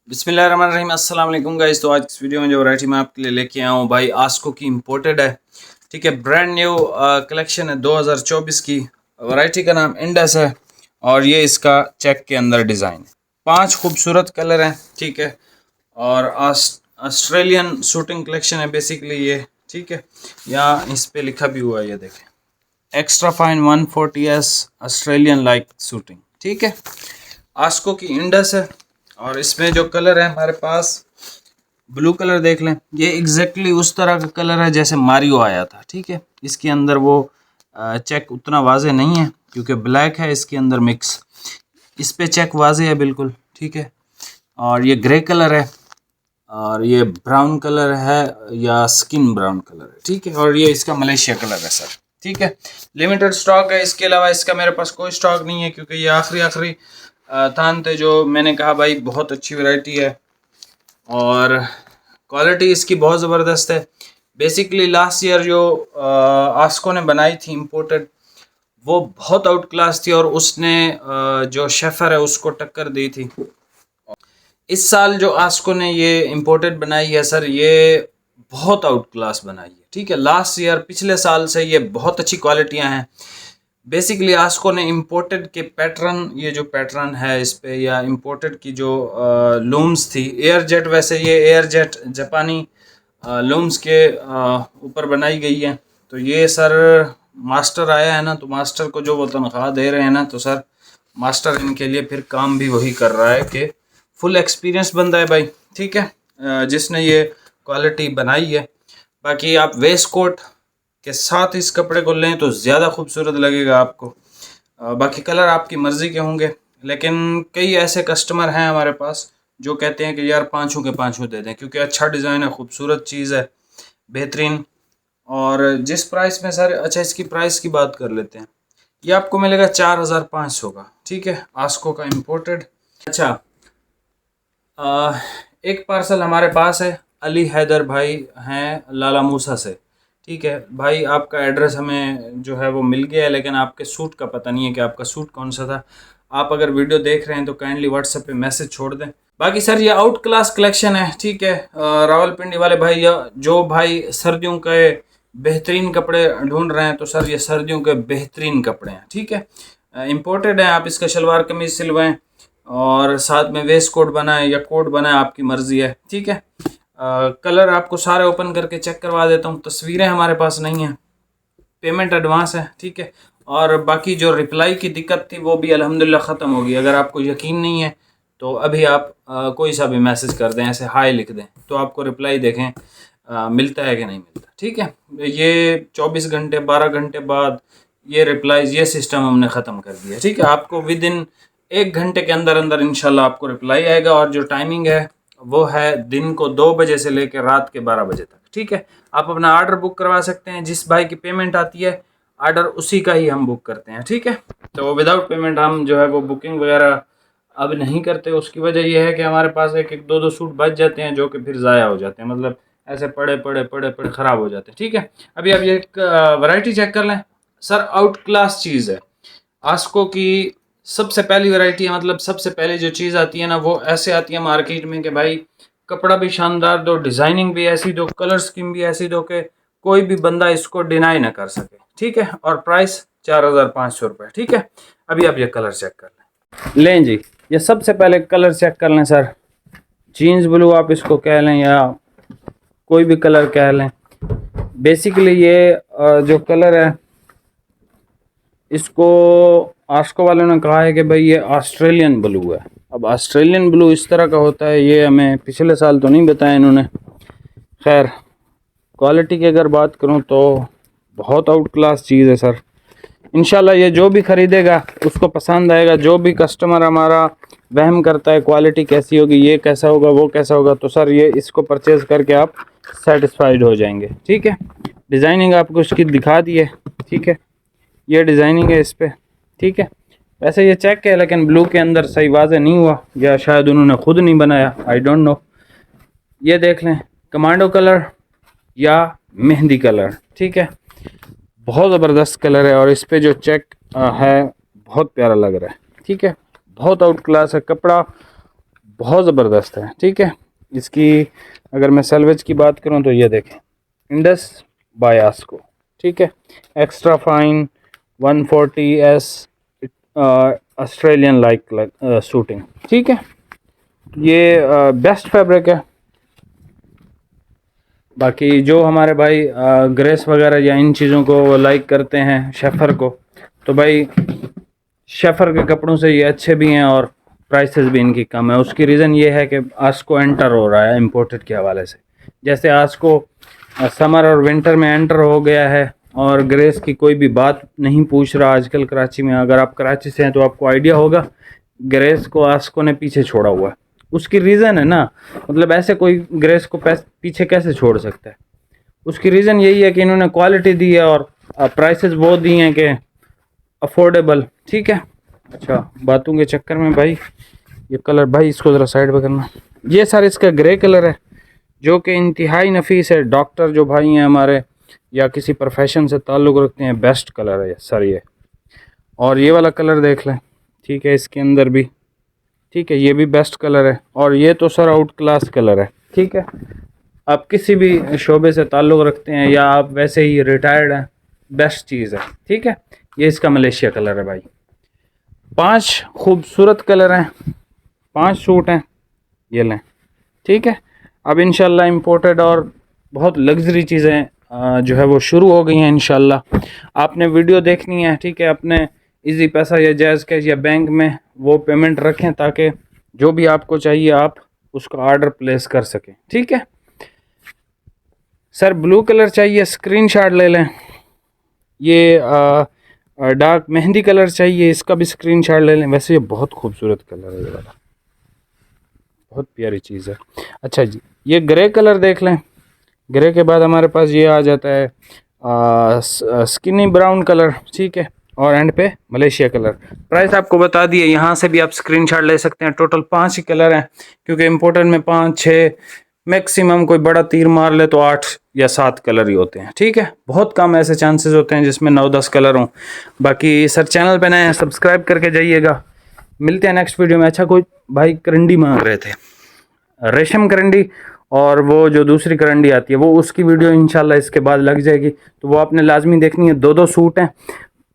बिस्मिल्लाहिर्रहमानिर्रहीम, अस्सलाम वालेकुम गाइस। तो आज इस वीडियो में जो वैरायटी मैं आपके लिए लेके आया हूँ भाई, आस्को की इम्पोर्टेड है। ठीक है, ब्रांड न्यू कलेक्शन है 2024 की। वैरायटी का नाम इंडस है और ये इसका चेक के अंदर डिज़ाइन है। 5 खूबसूरत कलर हैं। ठीक है, और ऑस्ट्रेलियन शूटिंग कलेक्शन है बेसिकली ये। ठीक है, यहाँ इस पे लिखा भी हुआ है, ये देखें, extra fine 140S Australian like shooting. ठीक है, आस्को की इंडस है और इसमें जो कलर है हमारे पास, ब्लू कलर देख लें, ये एग्जैक्टली उस तरह का कलर है जैसे मारियो आया था। ठीक है, इसके अंदर वो चेक उतना वाजे नहीं है क्योंकि ब्लैक है इसके अंदर मिक्स। इस पे चेक वाजे है बिल्कुल। ठीक है, और ये ग्रे कलर है और ये ब्राउन कलर है या स्किन ब्राउन कलर है। ठीक है, और ये इसका मलेशिया कलर है सर। ठीक है, लिमिटेड स्टॉक है, इसके अलावा इसका मेरे पास कोई स्टॉक नहीं है क्योंकि ये आखिरी थान थे जो मैंने कहा भाई बहुत अच्छी वैरायटी है और क्वालिटी इसकी बहुत ज़बरदस्त है। बेसिकली लास्ट ईयर जो आस्को ने बनाई थी इम्पोर्टेड, वो बहुत आउट क्लास थी और उसने जो शेफर है उसको टक्कर दी थी। इस साल जो आस्को ने ये इम्पोर्टेड बनाई है सर, ये बहुत आउट क्लास बनाई है। ठीक है, लास्ट ईयर पिछले साल से ये बहुत अच्छी क्वालिटियाँ हैं। बेसिकली आस्को ने इम्पोर्टेड के पैटर्न, ये जो पैटर्न है इस पे, या इम्पोर्टेड की जो लूम्स थी, एयर जेट, वैसे ये एयर जेट जापानी लूम्स के ऊपर बनाई गई है। तो ये सर मास्टर आया है ना, तो मास्टर को जो वो तनख्वाह दे रहे हैं ना, तो सर मास्टर इनके लिए फिर काम भी वही कर रहा है कि फुल एक्सपीरियंस बंदा है भाई। ठीक है, जिसने ये क्वालिटी बनाई है। बाकी आप वेस्ट कोट के साथ इस कपड़े को लें तो ज़्यादा खूबसूरत लगेगा आपको। बाकी कलर आपकी मर्ज़ी के होंगे, लेकिन कई ऐसे कस्टमर हैं हमारे पास जो कहते हैं कि यार पाँचों के पाँचों दे दें क्योंकि अच्छा डिज़ाइन है, खूबसूरत चीज़ है, बेहतरीन। और जिस प्राइस में सर, अच्छा इसकी प्राइस की बात कर लेते हैं, ये आपको मिलेगा 4500 का। ठीक है, आस्को का इम्पोर्टेड। अच्छा, एक पार्सल हमारे पास है, अली हैदर भाई हैं लाला मूसा से। ठीक है भाई, आपका एड्रेस हमें जो है वो मिल गया है, लेकिन आपके सूट का पता नहीं है कि आपका सूट कौन सा था। आप अगर वीडियो देख रहे हैं तो काइंडली व्हाट्सएप पे मैसेज छोड़ दें। बाकी सर ये आउट क्लास कलेक्शन है। ठीक है, रावलपिंडी वाले भाई या जो भाई सर्दियों के बेहतरीन कपड़े ढूंढ रहे हैं, तो सर ये सर्दियों के बेहतरीन कपड़े हैं। ठीक है, इम्पोर्टेड है। आप इसका शलवार कमीज सिलवाएं और साथ में वेस्ट कोट बनाएं या कोट बनाएं, आपकी मर्जी है। ठीक है, कलर आपको सारे ओपन करके चेक करवा देता हूँ। तस्वीरें हमारे पास नहीं हैं, पेमेंट एडवांस है। ठीक है, और बाकी जो रिप्लाई की दिक्कत थी वो भी अल्हम्दुलिल्लाह ख़त्म हो गई। अगर आपको यकीन नहीं है तो अभी आप कोई सा भी मैसेज कर दें, ऐसे हाय लिख दें, तो आपको रिप्लाई देखें मिलता है कि नहीं मिलता। ठीक है, ये 24 घंटे 12 घंटे बाद ये रिप्लाईज, ये सिस्टम हमने ख़त्म कर दिया। ठीक है, आपको विद इन 1 घंटे के अंदर अंदर इंशाल्लाह आपको रिप्लाई आएगा। और जो टाइमिंग है वो है दिन को 2 बजे से लेकर रात के 12 बजे तक। ठीक है, आप अपना ऑर्डर बुक करवा सकते हैं। जिस भाई की पेमेंट आती है ऑर्डर उसी का ही हम बुक करते हैं। ठीक है, तो विदाउट पेमेंट हम जो है वो बुकिंग वगैरह अब नहीं करते। उसकी वजह यह है कि हमारे पास एक एक दो दो सूट बच जाते हैं जो कि फिर ज़ाया हो जाते हैं, मतलब ऐसे पड़े पड़े पड़े पड़े ख़राब हो जाते हैं। ठीक है, अभी आप ये वैरायटी चेक कर लें सर, आउट क्लास चीज़ है। आस्को की सबसे पहली वैरायटी है, मतलब सबसे पहले जो चीज़ आती है ना, वो ऐसे आती है मार्केट में कि भाई कपड़ा भी शानदार दो, डिज़ाइनिंग भी ऐसी दो, कलर स्कीम भी ऐसी दो कि कोई भी बंदा इसको डिनाई ना कर सके। ठीक है, और प्राइस 4500 रुपये। ठीक है, अभी आप ये कलर चेक कर लें जी। ये सबसे पहले कलर चेक कर लें सर, जीन्स ब्लू आप इसको कह लें या कोई भी कलर कह लें। बेसिकली ये जो कलर है, इसको आस्को वालों ने कहा है कि भाई ये ऑस्ट्रेलियन ब्लू है। अब ऑस्ट्रेलियन ब्लू इस तरह का होता है, ये हमें पिछले साल तो नहीं बताया इन्होंने। खैर, क्वालिटी की अगर बात करूं तो बहुत आउट क्लास चीज़ है सर। इंशाल्लाह ये जो भी ख़रीदेगा उसको पसंद आएगा। जो भी कस्टमर हमारा वहम करता है क्वालिटी कैसी होगी, ये कैसा होगा, वो कैसा होगा, तो सर ये इसको परचेज़ करके आप सेटिस्फाइड हो जाएंगे। ठीक है, डिज़ाइनिंग आपको इसकी दिखा दी है। ठीक है, ये डिज़ाइनिंग है इस पर। ठीक है, वैसे ये चेक है लेकिन ब्लू के अंदर सही वाज़े नहीं हुआ, या शायद उन्होंने ख़ुद नहीं बनाया, आई डोंट नो। ये देख लें, कमांडो कलर या मेहंदी कलर। ठीक है, बहुत ज़बरदस्त कलर है और इस पे जो चेक है बहुत प्यारा लग रहा है। ठीक है, बहुत आउट क्लास है, कपड़ा बहुत ज़बरदस्त है। ठीक है, इसकी अगर मैं सेल्वेज की बात करूं तो ये देखें, इंडस बाय आस्को। ठीक है, extra fine 140S Australian like suiting. ठीक है, ये बेस्ट फैब्रिक है। बाकी जो हमारे भाई ग्रेस वगैरह या इन चीज़ों को लाइक करते हैं शेफर को, तो भाई शेफर के कपड़ों से ये अच्छे भी हैं और प्राइसेस भी इनकी कम है। उसकी रीज़न ये है कि आस्को एंटर हो रहा है इम्पोर्टेड के हवाले से। जैसे आस्को समर और विंटर में एंटर हो गया है और ग्रेस की कोई भी बात नहीं पूछ रहा आजकल कराची में। अगर आप कराची से हैं तो आपको आइडिया होगा, ग्रेस को आस्को ने पीछे छोड़ा हुआ है। उसकी रीज़न है ना, मतलब ऐसे कोई ग्रेस को पीछे कैसे छोड़ सकता है। उसकी रीज़न यही है कि इन्होंने क्वालिटी दी है और प्राइसेस वो दी हैं कि अफोर्डेबल। ठीक है, अच्छा बातों के चक्कर में भाई ये कलर, भाई इसको ज़रा साइड पे करना। ये सर इसका ग्रे कलर है जो कि इंतहाई नफीस है। डॉक्टर जो भाई हैं हमारे या किसी प्रोफेशन से ताल्लुक़ रखते हैं, बेस्ट कलर है सर ये। और ये वाला कलर देख लें, ठीक है, इसके अंदर भी ठीक है, ये भी बेस्ट कलर है। और ये तो सर आउट क्लास कलर है। ठीक है, आप किसी भी शोबे से ताल्लुक़ रखते हैं या आप वैसे ही रिटायर्ड हैं, बेस्ट चीज़ है। ठीक है, ये इसका मलेशिया कलर है भाई। 5 खूबसूरत कलर हैं, 5 सूट हैं, ये लें। ठीक है, अब इंशाल्लाह इम्पोर्टेड और बहुत लग्जरी चीज़ें जो है वो शुरू हो गई हैं इंशाल्लाह। आपने वीडियो देखनी है, ठीक है, अपने इजी पैसा या जायज़ कैश या बैंक में वो पेमेंट रखें ताकि जो भी आपको चाहिए आप उसका ऑर्डर प्लेस कर सकें। ठीक है सर, ब्लू कलर चाहिए, स्क्रीनशॉट ले लें। ये डार्क मेहंदी कलर चाहिए, इसका भी स्क्रीनशॉट ले लें। वैसे ये बहुत खूबसूरत कलर है, ये वाला बहुत प्यारी चीज़ है। अच्छा जी, ये ग्रे कलर देख लें। ग्रे के बाद हमारे पास ये आ जाता है स्किनी ब्राउन कलर। ठीक है, और एंड पे मलेशिया कलर। प्राइस आपको बता दिए, यहाँ से भी आप स्क्रीनशॉट ले सकते हैं। टोटल 5 ही कलर हैं क्योंकि इम्पोर्टेड में 5 6 मैक्सिमम कोई बड़ा तीर मार ले तो 8 या 7 कलर ही होते हैं। ठीक है, बहुत कम ऐसे चांसेस होते हैं जिसमें 9-10 कलर हों। बाकी सर चैनल पे नए हैं, सब्सक्राइब करके जाइएगा। मिलते हैं नेक्स्ट वीडियो में। अच्छा, कोई भाई करंडी मांग रहे थे, रेशम करंडी, और वो जो दूसरी करंडी आती है वो उसकी वीडियो इंशाल्लाह इसके बाद लग जाएगी, तो वो आपने लाजमी देखनी है। 2-2 सूट हैं,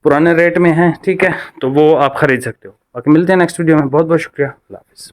पुराने रेट में हैं। ठीक है, तो वो आप ख़रीद सकते हो। बाकी मिलते हैं नेक्स्ट वीडियो में। बहुत बहुत शुक्रिया, अल्लाह हाफ़िज़।